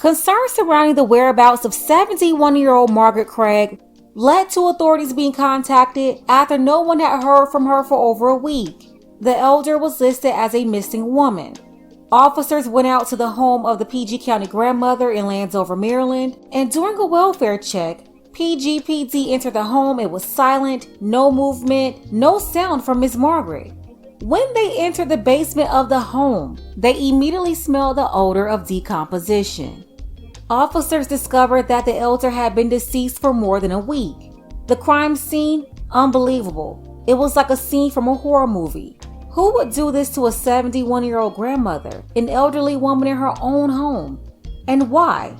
Concerns surrounding the whereabouts of 71-year-old Margaret Craig led to authorities being contacted after no one had heard from her for over a week. The elder was listed as a missing woman. Officers went out to the home of the PG County grandmother in Landover, Maryland, and during a welfare check, PGPD entered the home. It was silent, no movement, no sound from Miss Margaret. When they entered the basement of the home, they immediately smelled the odor of decomposition. Officers discovered that the elder had been deceased for more than a week. The crime scene? Unbelievable. It was like a scene from a horror movie. Who would do this to a 71-year-old grandmother, an elderly woman in her own home? And why?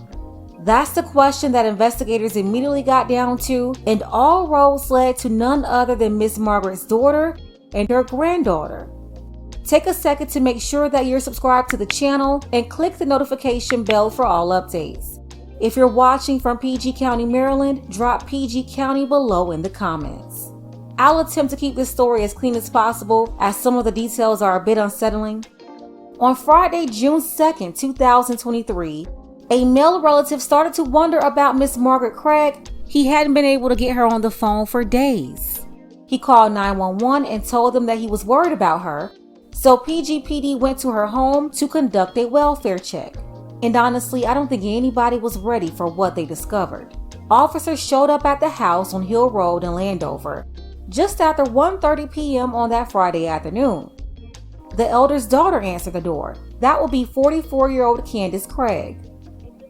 That's the question that investigators immediately got down to, and all roads led to none other than Miss Margaret's daughter and her granddaughter. Take a second to make sure that you're subscribed to the channel and click the notification bell for all updates. If you're watching from PG County, Maryland, drop PG County below in the comments. I'll attempt to keep this story as clean as possible, as some of the details are a bit unsettling. On Friday, June 2nd, 2023, a male relative started to wonder about Miss Margaret Craig. He hadn't been able to get her on the phone for days. He called 911 and told them that he was worried about her, so PGPD went to her home to conduct a welfare check. And honestly, I don't think anybody was ready for what they discovered. Officers showed up at the house on Hill Road in Landover just after 1:30 p.m. on that Friday afternoon. The elder's daughter answered the door. That would be 44-year-old Candace Craig.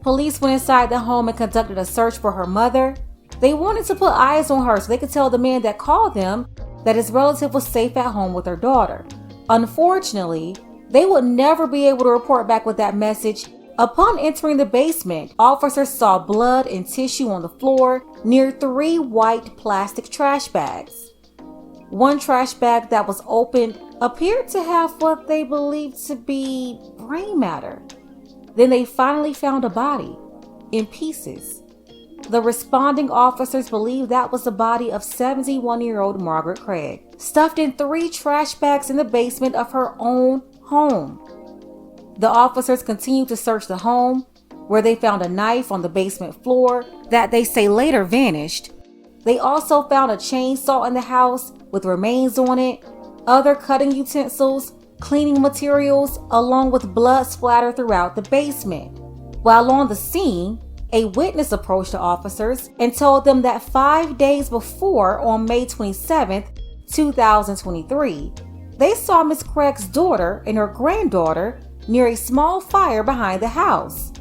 Police went inside the home and conducted a search for her mother. They wanted to put eyes on her so they could tell the man that called them that his relative was safe at home with her daughter. Unfortunately, they would never be able to report back with that message. Upon entering the basement, officers saw blood and tissue on the floor near 3 white plastic trash bags. One trash bag that was opened appeared to have what they believed to be brain matter. Then they finally found a body in pieces. The responding officers believed that was the body of 71-year-old Margaret Craig, stuffed in 3 trash bags in the basement of her own home. The officers continued to search the home, where they found a knife on the basement floor that they say later vanished. They also found a chainsaw in the house with remains on it, other cutting utensils, cleaning materials, along with blood splattered throughout the basement. While on the scene, a witness approached the officers and told them that 5 days before, on May 27th, 2023, they saw Miss Craig's daughter and her granddaughter near a small fire behind the house.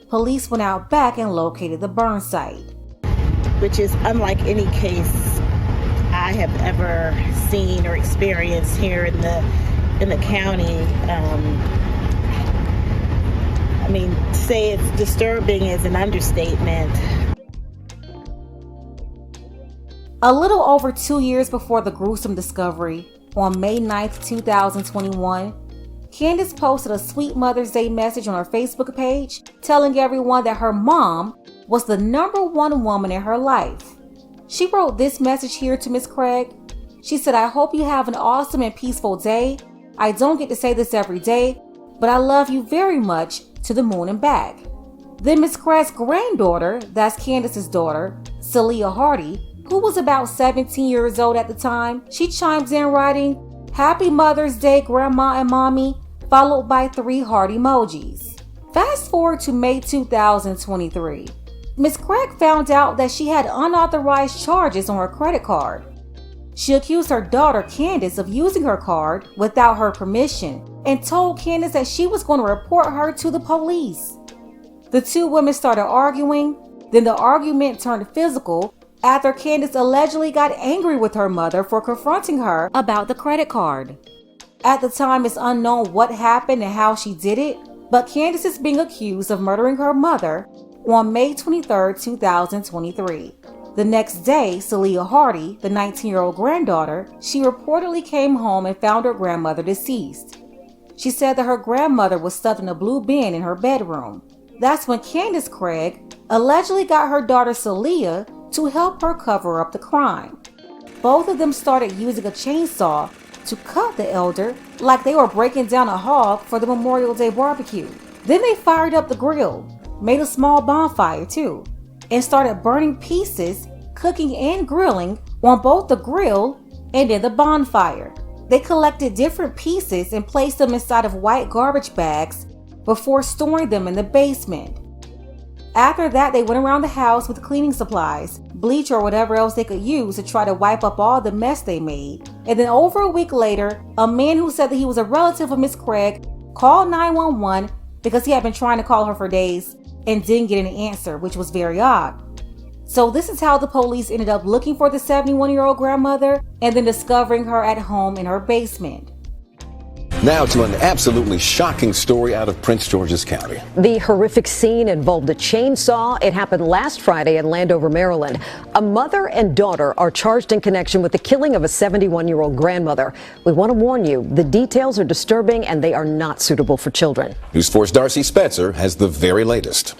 Police went out back and located the burn site. Which is unlike any case I have ever seen or experienced here in the county. To say it's disturbing is an understatement. A little over 2 years before the gruesome discovery, on May 9th, 2021, Candace posted a sweet Mother's Day message on her Facebook page telling everyone that her mom was the #1 woman in her life. She wrote this message here to Miss Craig. She said, "I hope you have an awesome and peaceful day. I don't get to say this every day, but I love you very much, to the moon and back." Then Miss Craig's granddaughter, that's Candace's daughter, Celia Hardy, who was about 17 years old at the time, she chimes in writing, "Happy Mother's Day, Grandma and Mommy," followed by 3 heart emojis. Fast forward to May 2023. Miss Craig found out that she had unauthorized charges on her credit card. She accused her daughter Candace of using her card without her permission and told Candace that she was going to report her to the police. The 2 women started arguing, then the argument turned physical after Candace allegedly got angry with her mother for confronting her about the credit card. At the time, it's unknown what happened and how she did it, but Candace is being accused of murdering her mother on May 23rd, 2023. The next day, Celia Hardy, the 19-year-old granddaughter, she reportedly came home and found her grandmother deceased. She said that her grandmother was stuffed in a blue bin in her bedroom. That's when Candace Craig allegedly got her daughter Celia to help her cover up the crime. Both of them started using a chainsaw to cut the elder like they were breaking down a hog for the Memorial Day barbecue. Then they fired up the grill. made a small bonfire too, and started burning pieces, cooking and grilling on both the grill and in the bonfire. They collected different pieces and placed them inside of white garbage bags before storing them in the basement. After that, they went around the house with cleaning supplies, bleach or whatever else they could use to try to wipe up all the mess they made. And then over a week later, a man who said that he was a relative of Miss Craig called 911 because he had been trying to call her for days and didn't get an answer, which was very odd. So this is how the police ended up looking for the 71-year-old grandmother and then discovering her at home in her basement. Now to an absolutely shocking story out of Prince George's County. The horrific scene involved a chainsaw. It happened last Friday in Landover, Maryland. A mother and daughter are charged in connection with the killing of a 71-year-old grandmother. We want to warn you, the details are disturbing and they are not suitable for children. News 4's Darcy Spetzer has the very latest.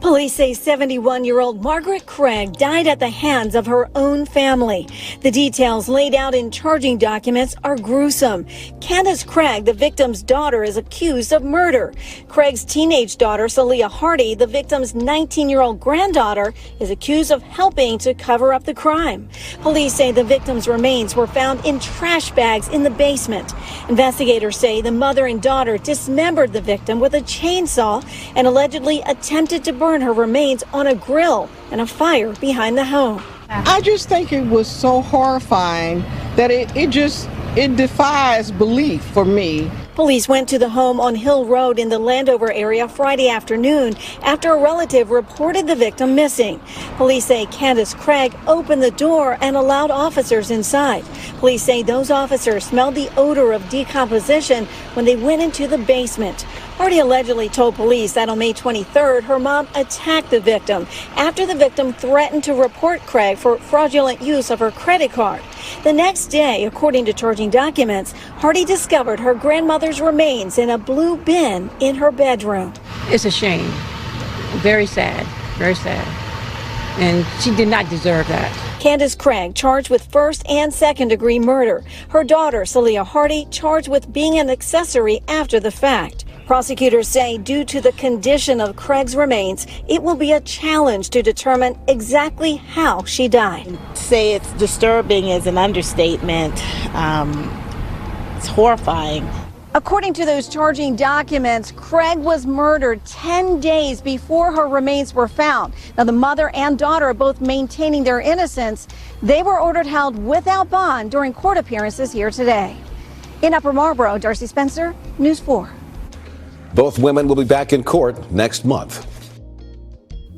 Police say 71-year-old Margaret Craig died at the hands of her own family. The details laid out in charging documents are gruesome. Candace Craig, the victim's daughter, is accused of murder. Craig's teenage daughter, Celia Hardy, the victim's 19-year-old granddaughter, is accused of helping to cover up the crime. Police say the victim's remains were found in trash bags in the basement. Investigators say the mother and daughter dismembered the victim with a chainsaw and allegedly attempted to burn her remains on a grill and a fire behind the home. I just think it was so horrifying that it defies belief for me. Police went to the home on Hill Road in the Landover area Friday afternoon after a relative reported the victim missing. Police say Candace Craig opened the door and allowed officers inside. Police say those officers smelled the odor of decomposition when they went into the basement. Hardy allegedly told police that on May 23rd, her mom attacked the victim after the victim threatened to report Craig for fraudulent use of her credit card. The next day, according to charging documents, Hardy discovered her grandmother's remains in a blue bin in her bedroom. It's a shame. Very sad. Very sad. And she did not deserve that. Candace Craig charged with first and second degree murder. Her daughter, Celia Hardy, charged with being an accessory after the fact. Prosecutors say due to the condition of Craig's remains, it will be a challenge to determine exactly how she died. To say it's disturbing is an understatement. It's horrifying. According to those charging documents, Craig was murdered 10 days before her remains were found. Now, the mother and daughter are both maintaining their innocence. They were ordered held without bond during court appearances here today. In Upper Marlboro, Darcy Spencer, News 4. Both women will be back in court next month.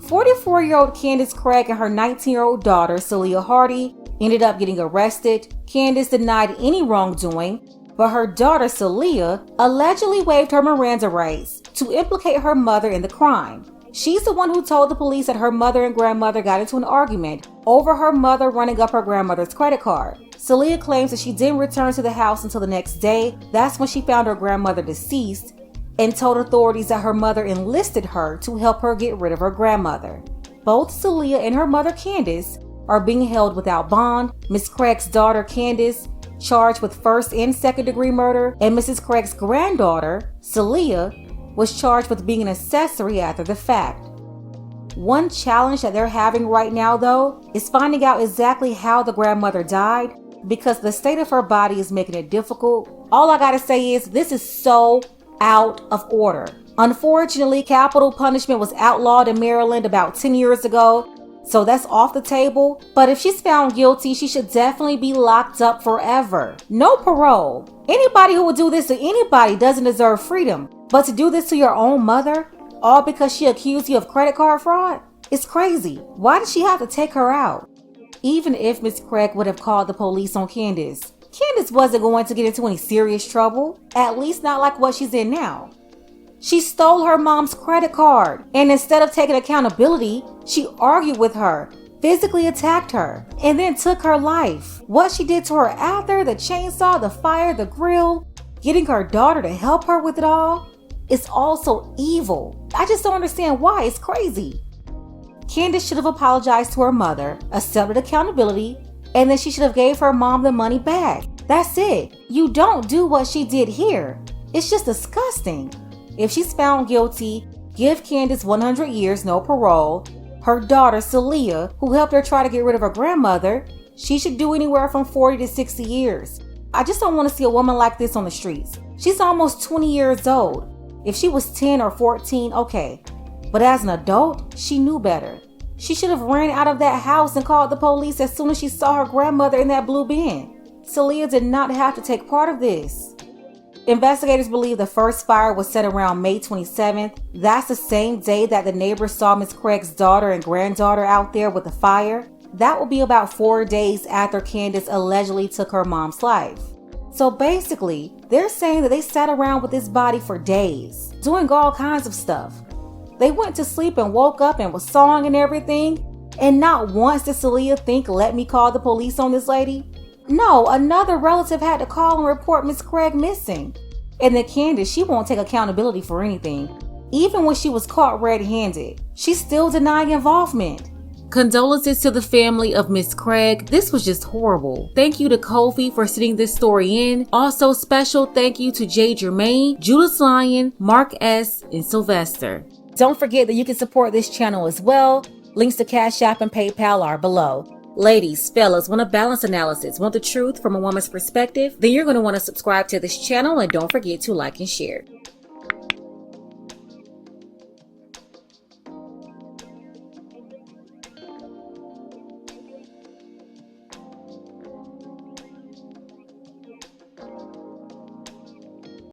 44-year-old Candace Craig and her 19-year-old daughter, Celia Hardy, ended up getting arrested. Candace denied any wrongdoing, but her daughter, Celia, allegedly waived her Miranda rights to implicate her mother in the crime. She's the one who told the police that her mother and grandmother got into an argument over her mother running up her grandmother's credit card. Celia claims that she didn't return to the house until the next day. That's when she found her grandmother deceased and told authorities that her mother enlisted her to help her get rid of her grandmother. Both Celia and her mother, Candace, are being held without bond. Miss Craig's daughter, Candace, charged with first and second degree murder, and Mrs. Craig's granddaughter, Celia, was charged with being an accessory after the fact. One challenge that they're having right now, though, is finding out exactly how the grandmother died, because the state of her body is making it difficult. All I gotta say is this is so out of order. Unfortunately, capital punishment was outlawed in Maryland about 10 years ago, so that's off the table. But if she's found guilty, she should definitely be locked up forever. No parole. Anybody who would do this to anybody doesn't deserve freedom. But to do this to your own mother, all because she accused you of credit card fraud? It's crazy. Why did she have to take her out? Even if Miss Craig would have called the police on Candace, Candace wasn't going to get into any serious trouble, at least not like what she's in now. She stole her mom's credit card, and instead of taking accountability, she argued with her, physically attacked her, and then took her life. What she did to her after, the chainsaw, the fire, the grill, getting her daughter to help her with it all, is also evil. I just don't understand why. It's crazy. Candace should have apologized to her mother, accepted accountability, and then she should have gave her mom the money back. That's it. You don't do what she did here. It's just disgusting. If she's found guilty, give Candace 100 years, no parole. Her daughter, Celia, who helped her try to get rid of her grandmother, she should do anywhere from 40 to 60 years. I just don't want to see a woman like this on the streets. She's almost 20 years old. If she was 10 or 14, okay. But as an adult, she knew better. She should have ran out of that house and called the police as soon as she saw her grandmother in that blue bin. Celia did not have to take part of this. Investigators believe the first fire was set around May 27th. That's the same day that the neighbors saw Miss Craig's daughter and granddaughter out there with the fire. That will be about 4 days after Candace allegedly took her mom's life. So basically, they're saying that they sat around with this body for days, doing all kinds of stuff. They went to sleep and woke up and was sawing and everything, and not once did Celia think, let me call the police on this lady. No, another relative had to call and report Miss Craig missing. And then Candace, she won't take accountability for anything. Even when she was caught red-handed, she's still denying involvement. Condolences to the family of Miss Craig. This was just horrible. Thank you to Kofi for sending this story in. Also special thank you to Jay Germain, Judas Lyon, Mark S., and Sylvester. Don't forget that you can support this channel as well. Links to Cash App and PayPal are below. Ladies, fellas, want a balanced analysis, want the truth from a woman's perspective? Then you're going to want to subscribe to this channel and don't forget to like and share.